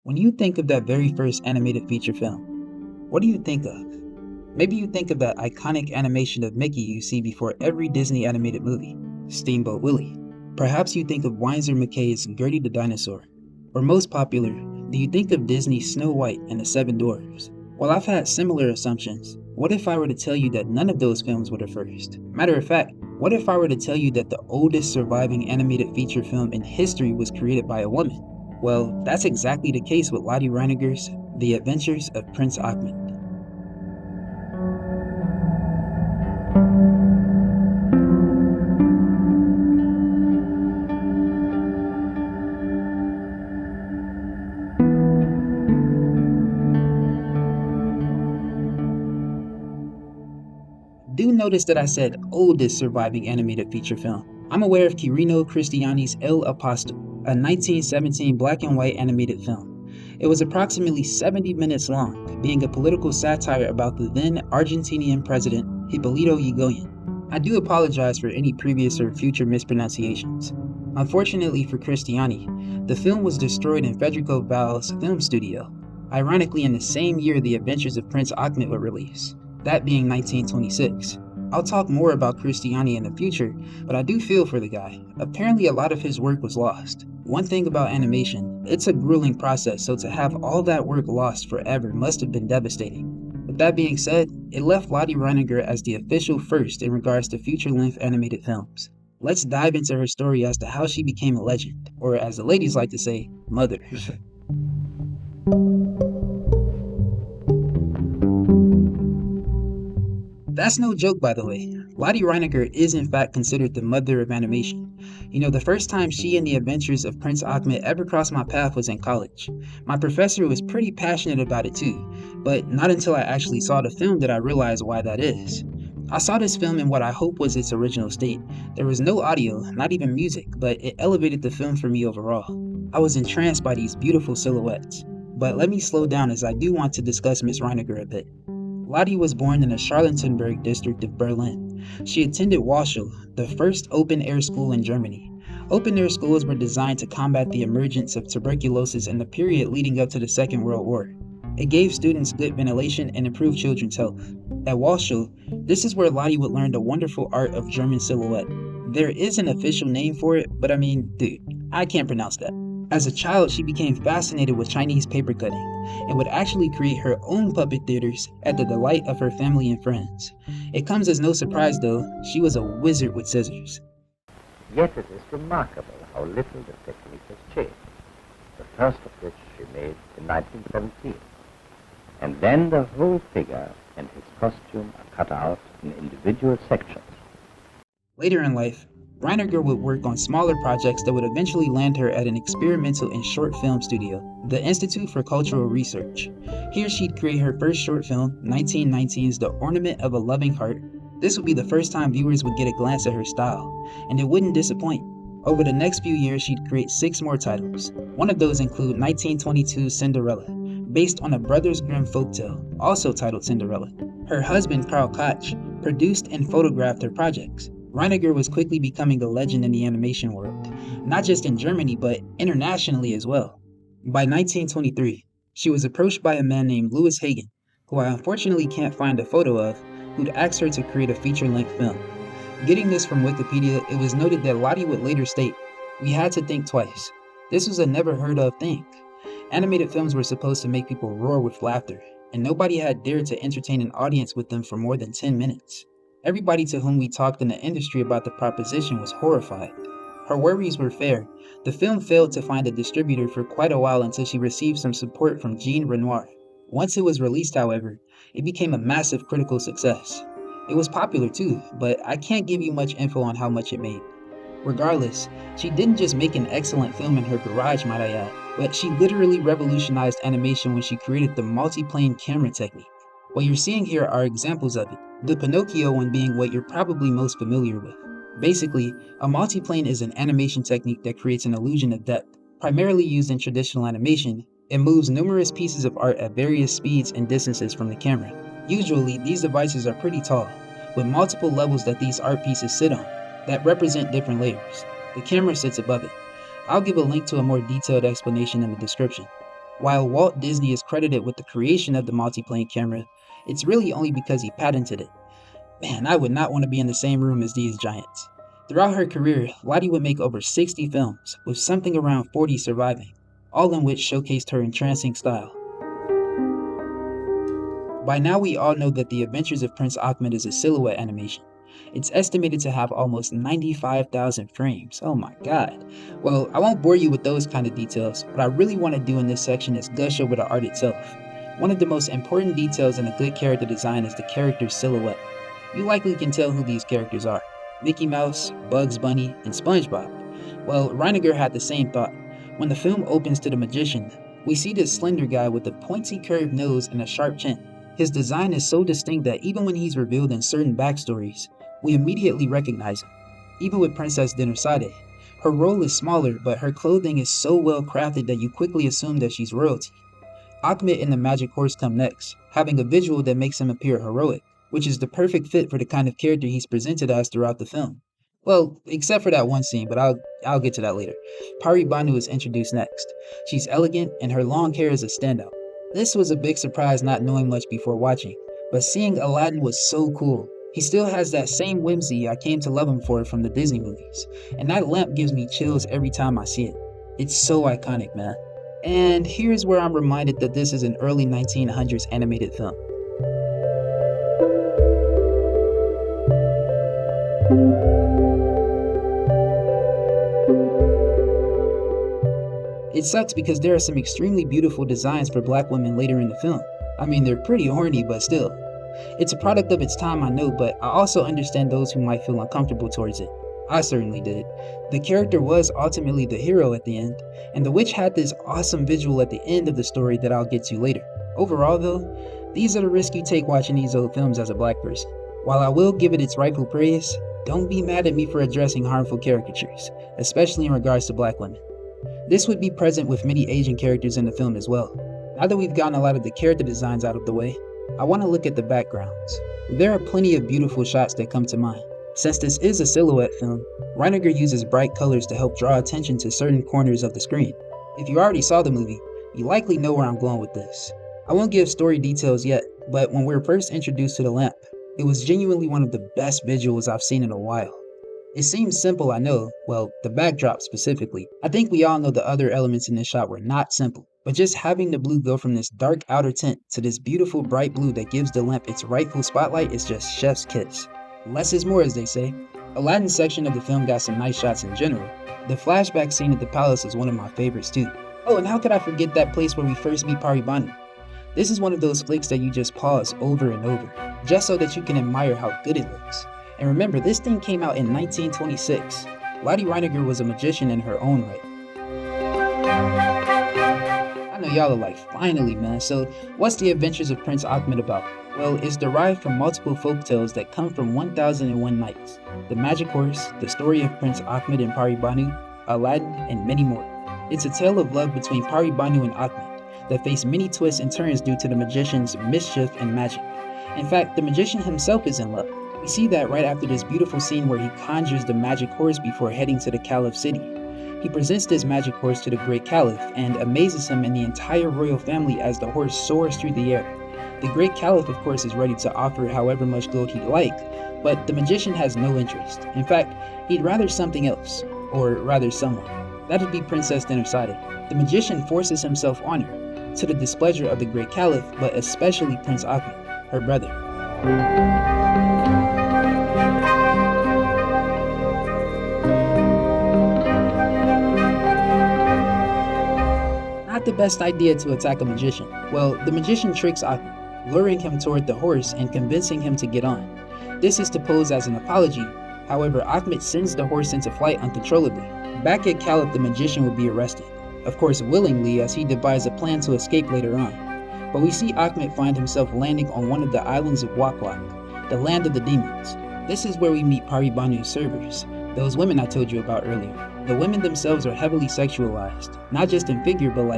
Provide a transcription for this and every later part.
When you think of that very first animated feature film, what do you think of? Maybe you think of that iconic animation of Mickey you see before every Disney animated movie, Steamboat Willie. Perhaps you think of Winsor McKay's Gertie the Dinosaur. Or most popular, do you think of Disney's Snow White and the Seven Dwarfs? Well, I've had similar assumptions. What if I were to tell you that none of those films were the first? Matter of fact, what if I were to tell you that the oldest surviving animated feature film in history was created by a woman? Well, that's exactly the case with Lottie Reiniger's The Adventures of Prince Ahmed. Do notice that I said oldest surviving animated feature film. I'm aware of Quirino Cristiani's El Apostol, a 1917 black and white animated film. It was approximately 70 minutes long, being a political satire about the then Argentinian president Hipólito Yrigoyen. I do apologize for any previous or future mispronunciations. Unfortunately for Cristiani, the film was destroyed in Federico Val's film studio, ironically in the same year The Adventures of Prince Ahmed were released, that being 1926. I'll talk more about Cristiani in the future, but I do feel for the guy. Apparently a lot of his work was lost. One thing about animation, it's a grueling process, so to have all that work lost forever must have been devastating. With that being said, it left Lottie Reiniger as the official first in regards to feature-length animated films. Let's dive into her story as to how she became a legend, or as the ladies like to say, mother. That's no joke, by the way. Lottie Reiniger is in fact considered the mother of animation. You know, the first time she and the Adventures of Prince Ahmed ever crossed my path was in college. My professor was pretty passionate about it too, but not until I actually saw the film did I realize why that is. I saw this film in what I hope was its original state. There was no audio, not even music, but it elevated the film for me overall. I was entranced by these beautiful silhouettes. But let me slow down as I do want to discuss Miss Reiniger a bit. Lottie was born in the Charlottenburg district of Berlin. She attended Walschule, the first open-air school in Germany. Open-air schools were designed to combat the emergence of tuberculosis in the period leading up to the Second World War. It gave students good ventilation and improved children's health. At Walschule, this is where Lottie would learn the wonderful art of German silhouette. There is an official name for it, but dude, I can't pronounce that. As a child, she became fascinated with Chinese paper cutting and would actually create her own puppet theaters at the delight of her family and friends. It comes as no surprise, though, she was a wizard with scissors. Yet it is remarkable how little the technique has changed, the first of which she made in 1917. And then the whole figure and his costume are cut out in individual sections. Later in life, Reiniger would work on smaller projects that would eventually land her at an experimental and short film studio, the Institute for Cultural Research. Here she'd create her first short film, 1919's The Ornament of a Loving Heart. This would be the first time viewers would get a glance at her style, and it wouldn't disappoint. Over the next few years, she'd create 6 more titles. One of those include 1922's Cinderella, based on a Brothers Grimm folktale, also titled Cinderella. Her husband, Karl Koch, produced and photographed her projects. Reiniger was quickly becoming a legend in the animation world, not just in Germany, but internationally as well. By 1923, she was approached by a man named Louis Hagen, who I unfortunately can't find a photo of, who'd asked her to create a feature-length film. Getting this from Wikipedia, it was noted that Lottie would later state, "We had to think twice. This was a never-heard-of thing. Animated films were supposed to make people roar with laughter, and nobody had dared to entertain an audience with them for more than 10 minutes. Everybody to whom we talked in the industry about the proposition was horrified." Her worries were fair. The film failed to find a distributor for quite a while until she received some support from Jean Renoir. Once it was released, however, it became a massive critical success. It was popular too, but I can't give you much info on how much it made. Regardless, she didn't just make an excellent film in her garage, might I add, but she literally revolutionized animation when she created the multi-plane camera technique. What you're seeing here are examples of it, the Pinocchio one being what you're probably most familiar with. Basically, a multiplane is an animation technique that creates an illusion of depth. Primarily used in traditional animation, it moves numerous pieces of art at various speeds and distances from the camera. Usually, these devices are pretty tall, with multiple levels that these art pieces sit on, that represent different layers. The camera sits above it. I'll give a link to a more detailed explanation in the description. While Walt Disney is credited with the creation of the multiplane camera, it's really only because he patented it. Man, I would not want to be in the same room as these giants. Throughout her career, Lottie would make over 60 films, with something around 40 surviving, all in which showcased her entrancing style. By now we all know that The Adventures of Prince Ahmed is a silhouette animation. It's estimated to have almost 95,000 frames. Oh my god. Well, I won't bore you with those kind of details. What I really want to do in this section is gush over the art itself. One of the most important details in a good character design is the character's silhouette. You likely can tell who these characters are: Mickey Mouse, Bugs Bunny, and SpongeBob. Well, Reiniger had the same thought. When the film opens to the magician, we see this slender guy with a pointy curved nose and a sharp chin. His design is so distinct that even when he's revealed in certain backstories, we immediately recognize him. Even with Princess Dinner-Sade, her role is smaller, but her clothing is so well crafted that you quickly assume that she's royalty. Ahmed and the Magic Horse come next, having a visual that makes him appear heroic, which is the perfect fit for the kind of character he's presented as throughout the film. Well, except for that one scene, but I'll get to that later. Pari Banu is introduced next. She's elegant, and her long hair is a standout. This was a big surprise not knowing much before watching, but seeing Aladdin was so cool. He still has that same whimsy I came to love him for from the Disney movies, and that lamp gives me chills every time I see it. It's so iconic, man. And here's where I'm reminded that this is an early 1900s animated film. It sucks because there are some extremely beautiful designs for black women later in the film. I mean, they're pretty horny, but still. It's a product of its time, I know, but I also understand those who might feel uncomfortable towards it. I certainly did. The character was ultimately the hero at the end, and the witch had this awesome visual at the end of the story that I'll get to later. Overall though, these are the risks you take watching these old films as a black person. While I will give it its rightful praise, don't be mad at me for addressing harmful caricatures, especially in regards to black women. This would be present with many Asian characters in the film as well. Now that we've gotten a lot of the character designs out of the way, I want to look at the backgrounds. There are plenty of beautiful shots that come to mind. Since this is a silhouette film, Reiniger uses bright colors to help draw attention to certain corners of the screen. If you already saw the movie, you likely know where I'm going with this. I won't give story details yet, but when we were first introduced to the lamp, it was genuinely one of the best visuals I've seen in a while. It seems simple, I know, well, the backdrop specifically. I think we all know the other elements in this shot were not simple, but just having the blue go from this dark outer tint to this beautiful bright blue that gives the lamp its rightful spotlight is just chef's kiss. Less is more, as they say. Aladdin's section of the film got some nice shots in general. The flashback scene at the palace is one of my favorites too. Oh, and how could I forget that place where we first meet Pari Banu? This is one of those flicks that you just pause over and over, just so that you can admire how good it looks. And remember, this thing came out in 1926. Lottie Reiniger was a magician in her own right. I know y'all are like, finally, man. So what's The Adventures of Prince Ahmed about? Well, it's derived from multiple folktales that come from 1001 Nights, The Magic Horse, the story of Prince Ahmed and Pari Banu, Aladdin, and many more. It's a tale of love between Pari Banu and Ahmed that face many twists and turns due to the magician's mischief and magic. In fact, the magician himself is in love. We see that right after this beautiful scene where he conjures the magic horse before heading to the Caliph's city. He presents this magic horse to the great Caliph and amazes him and the entire royal family as the horse soars through the air. The great Caliph, of course, is ready to offer however much gold he'd like, but the magician has no interest. In fact, he'd rather something else, or rather someone. That'd be Princess Dinner-Sade. The magician forces himself on her, to the displeasure of the great Caliph, but especially Prince Ahmed, her brother. Not the best idea to attack a magician. Well, the magician tricks Ahmed, luring him toward the horse and convincing him to get on. This is to pose as an apology. However, Ahmed sends the horse into flight uncontrollably. Back at Caliph, the magician will be arrested. Of course, willingly, as he devised a plan to escape later on. But we see Ahmed find himself landing on one of the islands of Waklak, the land of the demons. This is where we meet Pari Banu's servers, those women I told you about earlier. The women themselves are heavily sexualized, not just in figure, but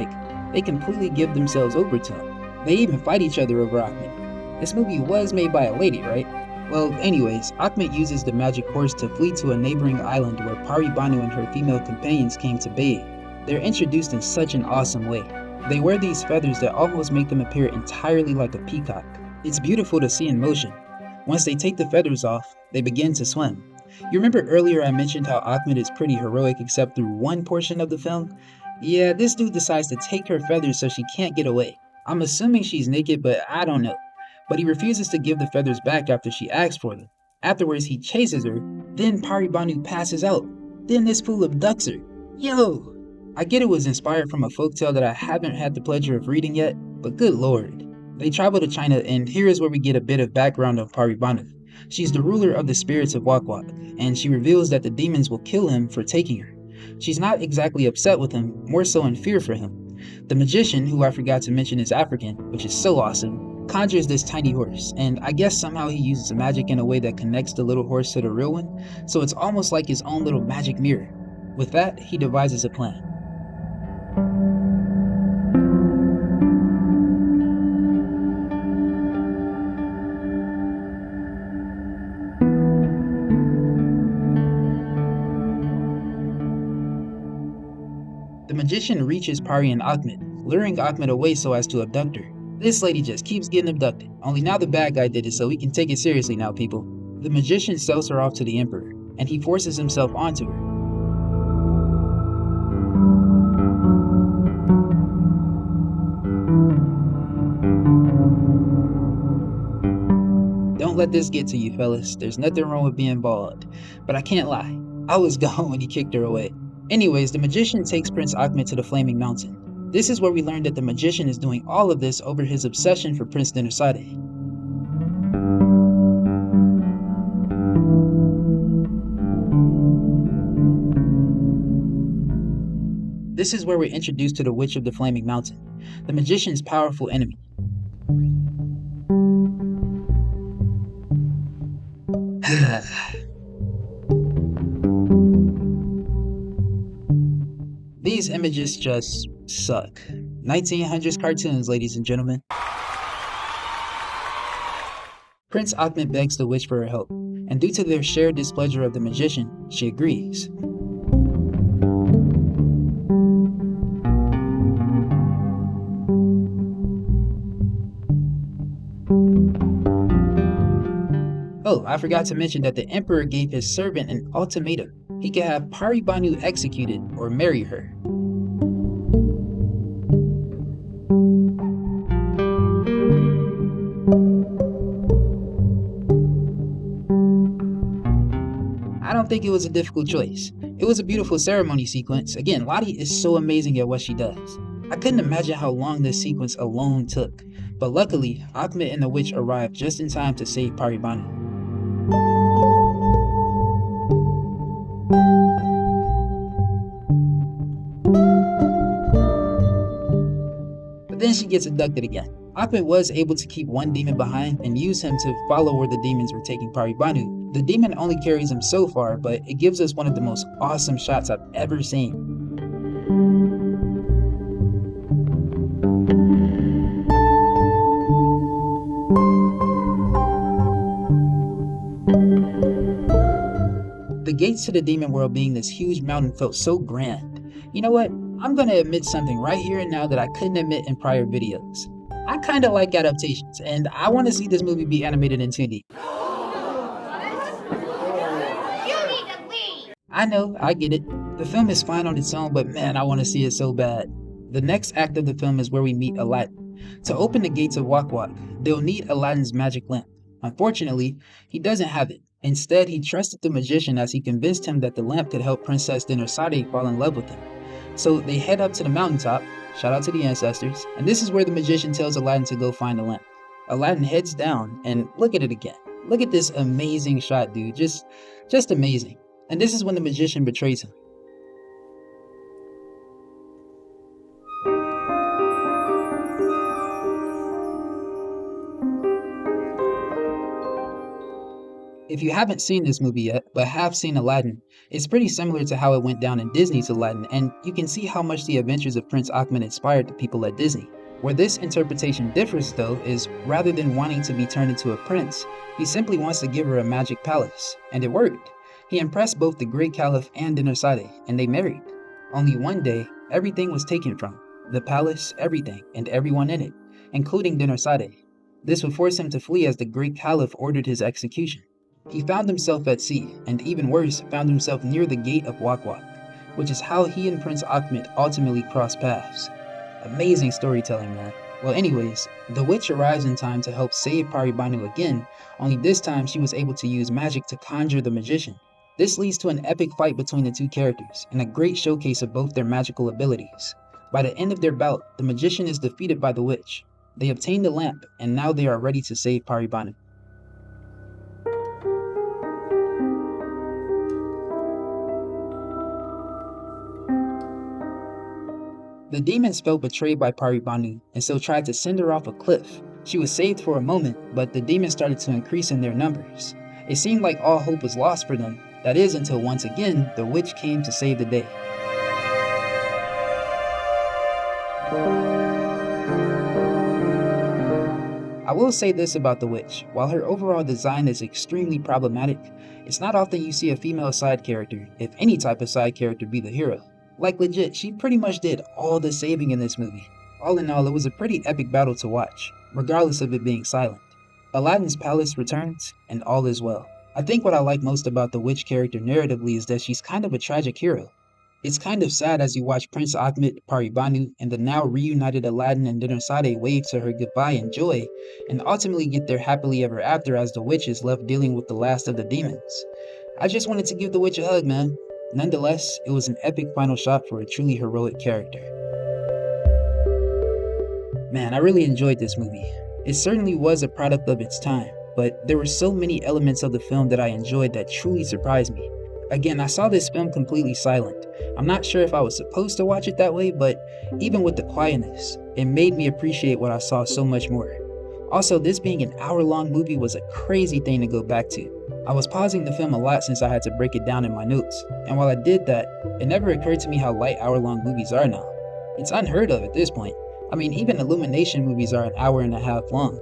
they completely give themselves over to him. They even fight each other over Ahmed. This movie was made by a lady, right? Well, anyways, Ahmed uses the magic horse to flee to a neighboring island where Pari Banu and her female companions came to bathe. They're introduced in such an awesome way. They wear these feathers that almost make them appear entirely like a peacock. It's beautiful to see in motion. Once they take the feathers off, they begin to swim. You remember earlier I mentioned how Ahmed is pretty heroic except through one portion of the film? Yeah, this dude decides to take her feathers so she can't get away. I'm assuming she's naked, but I don't know. But he refuses to give the feathers back after she asks for them. Afterwards, he chases her, then Paribanu passes out. Then this fool abducts her. Yo! I get it was inspired from a folktale that I haven't had the pleasure of reading yet, but good lord. They travel to China, and here is where we get a bit of background on Paribanu. She's the ruler of the spirits of Wakwak, and she reveals that the demons will kill him for taking her. She's not exactly upset with him, more so in fear for him. The magician, who I forgot to mention is African, which is so awesome, conjures this tiny horse, and I guess somehow he uses magic in a way that connects the little horse to the real one, so it's almost like his own little magic mirror. With that, he devises a plan. The magician reaches Pari and Ahmed, luring Ahmed away so as to abduct her. This lady just keeps getting abducted, only now the bad guy did it so we can take it seriously now, people. The magician sells her off to the emperor, and he forces himself onto her. Don't let this get to you, fellas. There's nothing wrong with being bald. But I can't lie, I was gone when he kicked her away. Anyways, the magician takes Prince Ahmed to the Flaming Mountain. This is where we learn that the magician is doing all of this over his obsession for Prince Dinusade. This is where we're introduced to the Witch of the Flaming Mountain, the magician's powerful enemy. These images just suck. 1900s cartoons, ladies and gentlemen. Prince Ahmed begs the witch for her help, and due to their shared displeasure of the magician, she agrees. Oh, I forgot to mention that the emperor gave his servant an ultimatum. He could have Paribanu executed or marry her. I don't think it was a difficult choice. It was a beautiful ceremony sequence. Again, Lottie is so amazing at what she does. I couldn't imagine how long this sequence alone took, but luckily, Ahmed and the witch arrived just in time to save Paribanu. But then she gets abducted again. Ahmed was able to keep one demon behind and use him to follow where the demons were taking Paribanu. The demon only carries him so far, but it gives us one of the most awesome shots I've ever seen. The gates to the demon world being this huge mountain felt so grand. You know what? I'm gonna admit something right here and now that I couldn't admit in prior videos. I kinda like adaptations, and I wanna see this movie be animated in 2D. I know, I get it. The film is fine on its own, but man, I wanna see it so bad. The next act of the film is where we meet Aladdin. To open the gates of Wakwak, they'll need Aladdin's magic lamp. Unfortunately, he doesn't have it. Instead, he trusted the magician as he convinced him that the lamp could help Princess Dinusade fall in love with him. So they head up to the mountaintop, shout out to the ancestors, and this is where the magician tells Aladdin to go find the lamp. Aladdin heads down, and look at it again. Look at this amazing shot, dude. Just amazing. And this is when the magician betrays him. If you haven't seen this movie yet, but have seen Aladdin, it's pretty similar to how it went down in Disney's Aladdin, and you can see how much the adventures of Prince Ahmed inspired the people at Disney. Where this interpretation differs though is rather than wanting to be turned into a prince, he simply wants to give her a magic palace, and it worked. He impressed both the Great Caliph and Dinusade, and they married. Only one day, everything was taken from him. the palace, everything, and everyone in it, including Dinarsade. This would force him to flee as the great caliph ordered his execution. He found himself at sea, and even worse, found himself near the gate of Wakwak, which is how he and Prince Ahmed ultimately crossed paths. Amazing storytelling, man. Well, anyways, the witch arrives in time to help save Paribanu again, only this time she was able to use magic to conjure the magician. This leads to an epic fight between the two characters, and a great showcase of both their magical abilities. By the end of their bout, the magician is defeated by the witch. They obtain the lamp, and now they are ready to save Paribanu. The demons felt betrayed by Paribanu and so tried to send her off a cliff. She was saved for a moment, but the demons started to increase in their numbers. It seemed like all hope was lost for them, that is until once again the witch came to save the day. I will say this about the witch, while her overall design is extremely problematic, it's not often you see a female side character, if any type of side character, be the hero. Like legit, she pretty much did all the saving in this movie. All in all, it was a pretty epic battle to watch, regardless of it being silent. Aladdin's palace returns, and all is well. I think what I like most about the witch character narratively is that she's kind of a tragic hero. It's kind of sad as you watch Prince Ahmed, Paribanu, and the now reunited Aladdin and Dinarsade wave to her goodbye in joy, and ultimately get their happily ever after as the witch is left dealing with the last of the demons. I just wanted to give the witch a hug, man. Nonetheless, it was an epic final shot for a truly heroic character. Man, I really enjoyed this movie. It certainly was a product of its time, but there were so many elements of the film that I enjoyed that truly surprised me. Again, I saw this film completely silent. I'm not sure if I was supposed to watch it that way, but even with the quietness, it made me appreciate what I saw so much more. Also, this being an hour-long movie was a crazy thing to go back to. I was pausing the film a lot since I had to break it down in my notes, and while I did that, it never occurred to me how light hour-long movies are now. It's unheard of at this point. I mean, even Illumination movies are an hour and a half long.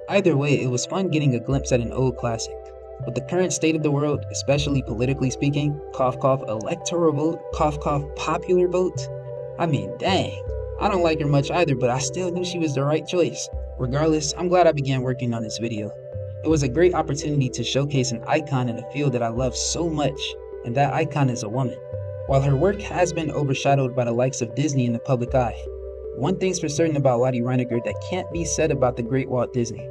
Either way, it was fun getting a glimpse at an old classic. With the current state of the world, especially politically speaking, cough cough electoral vote, cough cough popular vote, I mean, dang. I don't like her much either, but I still knew she was the right choice. Regardless, I'm glad I began working on this video. It was a great opportunity to showcase an icon in a field that I love so much, and that icon is a woman. While her work has been overshadowed by the likes of Disney in the public eye, one thing's for certain about Lottie Reiniger that can't be said about the great Walt Disney.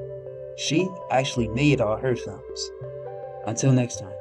She actually made all her films. Until next time.